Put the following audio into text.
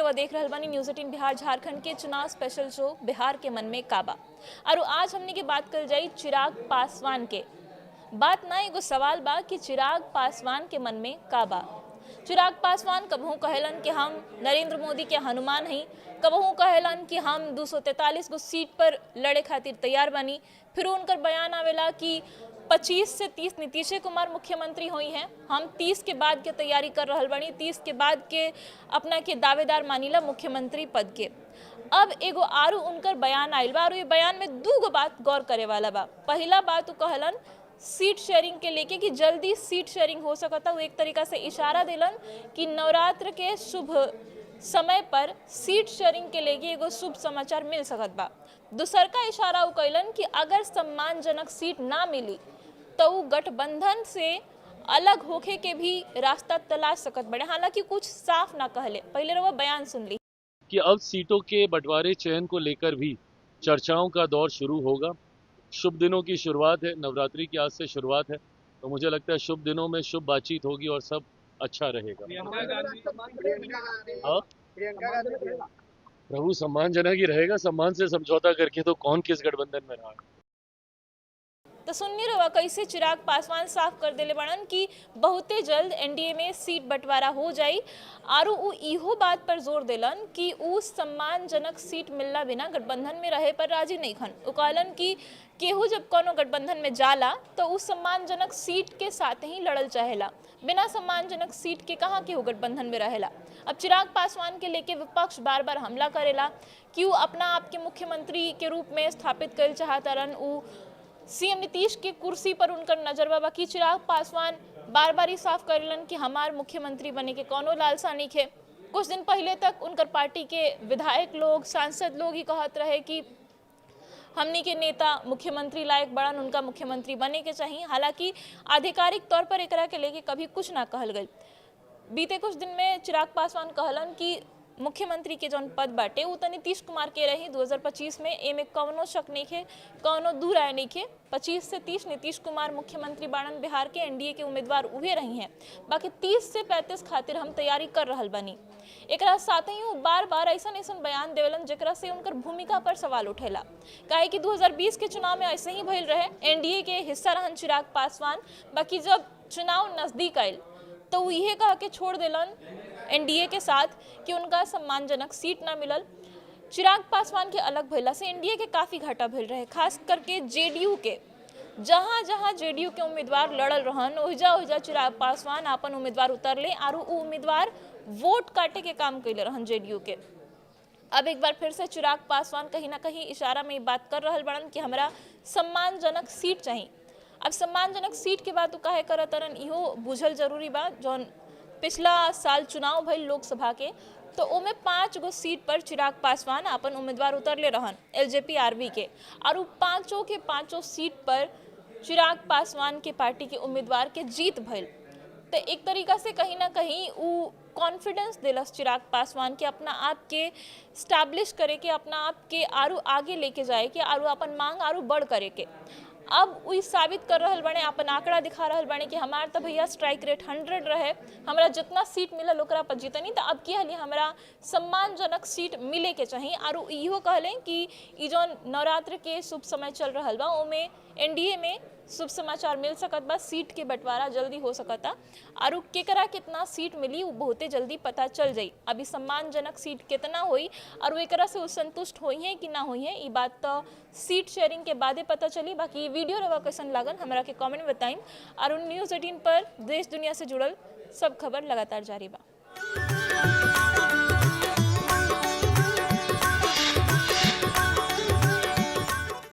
रवा देख रहल बानी न्यूज़ 18 बिहार झारखंड के चुनाव स्पेशल शो बिहार के मन में काबा। और आज हमने की बात कर जाई चिराग पासवान के। बात ना एगो सवाल बा कि चिराग पासवान के मन में काबा। चिराग पासवान कबहू कहेलन कि हम नरेंद्र मोदी के हनुमान हई, कबहू कहेलन कि हम 243 गो सीट पर लड़े खातिर तैयार बनी। फिर उनकर बयान आवेला कि 25 से 30 नीतीश कुमार मुख्यमंत्री हुई हैं, हम 30 के बाद के तैयारी कर रहल बनी, 30 के बाद के अपना के दावेदार मानीला मुख्यमंत्री पद के। अब एगो आरू उनकर बयान आयल बा और ये बयान में दू गो बात गौर करे वाला बा। पहला बात वो कहलन सीट शेयरिंग के लेके कि जल्दी सीट शेयरिंग हो सकता। वो एक तरीका से इशारा दिलन कि नवरात्र के शुभ समय पर सीट शेयरिंग के लेके एगो शुभ समाचार मिल सकत बा। दूसर का इशारा वो कैलन कि अगर सम्मानजनक सीट ना मिली तो वो गठबंधन से अलग होके के भी रास्ता तलाश सकत बड़े। हालांकि कुछ साफ ना कहले, पहले वो बयान सुन ली कि अब सीटों के बंटवारे चयन को लेकर भी चर्चाओं का दौर शुरू होगा। शुभ दिनों की शुरुआत है, नवरात्रि की आज से शुरुआत है, तो मुझे लगता है शुभ दिनों में शुभ बातचीत होगी और सब अच्छा रहेगा। प्रभु सम्मानजनक ही रहेगा, सम्मान से समझौता करके तो कौन किस गठबंधन में रहा है। तो सुननी रवा कैसे चिराग पासवान साफ कर देले बड़न कि बहुते जल्द एनडीए में सीट बंटवारा हो जाई। और उ इहो बात पर जोर देलन कि उ सम्मानजनक सीट मिलला बिना गठबंधन में रहे पर राजी नहीं खन। उ कहलन कि केहू जब कोनो गठबंधन में जाला तो उस सम्मानजनक सीट के साथ ही लड़ल चाहेला, बिना सम्मानजनक सीट के कहाँ केहू गठबंधन में रहेला। अब चिराग पासवान के लेके विपक्ष बार बार हमला करेला कि उ अपना आप के मुख्यमंत्री के रूप में स्थापित कर चाहतरन। उ सीएम नीतीश के कुर्सी पर उनकर नजर बा। बाकी चिराग पासवान बार बार ही साफ करेलन कि हमार मुख्यमंत्री बने के कोनो लालसा नहीं है। कुछ दिन पहले तक उनकर पार्टी के विधायक लोग, सांसद लोग ही कहत रहे कि हमनी के नेता मुख्यमंत्री लायक बड़न, उनका मुख्यमंत्री बने के चाहिए। हालांकि आधिकारिक तौर पर एकरा के लेके कभी कुछ ना कहल गई। बीते कुछ दिन में चिराग पासवान कहलन कि मुख्यमंत्री के जौन पद बाटे वो तो नीतीश कुमार के रही 2025 में, एमे कौनो शक नहीं है, कौनो दूर आए नहीं है। 25 से 30 नीतीश कुमार मुख्यमंत्री बाड़न बिहार के, एनडीए के उम्मीदवार उहे रही हैं। बाकी 30 से 35 खातिर हम तैयारी कर रहल बनी। एकरा साथ ही बार बार ऐसा बयान देवलन जेकरा से उनकर भूमिका पर सवाल उठेला। काहे कि 2020 के चुनाव में ऐसे ही भइल रहे, एनडीए के हिस्सा रहन चिराग पासवान। बाकी जब चुनाव नजदीक आयल तो वो यह कह के छोड़ दिलन एनडीए के साथ कि उनका सम्मानजनक सीट ना मिलल। चिराग पासवान के अलग भइला से एनडीए के काफ़ी घाटा भइल रहे, खास करके जेडीयू के। जहाँ जहाँ जेडीयू के उम्मीदवार लड़ल रहन ओहिजा ओहिजा चिराग पासवान अपन उम्मीदवार उतरले और वो उम्मीदवार वोट काटे के काम कैले रहन जेडीयू के। अब एक बार फिर से चिराग पासवान कहीं ना कहीं इशारा में बात कर रहल बड़न कि हमरा सम्मानजनक सीट चाहिए। अब सम्मानजनक सीट के बाद काहे करतरन इहो बुझल जरूरी बा। जौन पिछला साल चुनाव भइल लोकसभा के तो ओमे 5 गो सीट पर चिराग पासवान अपन उम्मीदवार उतरले रहन एलजेपी आरबी के, और वो पांचों के पांचों सीट पर चिराग पासवान के पार्टी के उम्मीदवार के जीत भइल। तो एक तरीका से कहीं ना कहीं वो कॉन्फिडेंस दिलस चिराग पासवान के अपना आप के स्टैब्लिश करे के, अपना आप के आरू आगे लेके जाए के, आरू अपन मांग आरू बढ़ करे के। अब वही साबित कर रहल बने, अपन आंकड़ा दिखा रहल बने कि हमार तो भैया स्ट्राइक रेट 100 रहे, हमरा जितना सीट मिलल ओकरा पर जीतनी। तो अब की हाली हमरा सम्मानजनक सीट मिले के चाहिए। और इहो कहले कि ई जौन नवरात्र के शुभ समय चल रहल बा ओमे एनडीए में शुभ समाचार मिल सकत बा, सीट के बंटवारा जल्दी हो सकता और केकरा कितना सीट मिली वो बहुते जल्दी पता चल जाई। अभी सम्मानजनक सीट कितना हुई और वो एकरा से संतुष्ट हुई है कि ना हुई है, ये बात तो सीट शेयरिंग के बादे पता चली। बाकी वीडियो रवा कैसन लागन हमरा के कमेंट में बताइम। और न्यूज़ 18 पर देश दुनिया से जुड़ल सब खबर लगातार जारी बा।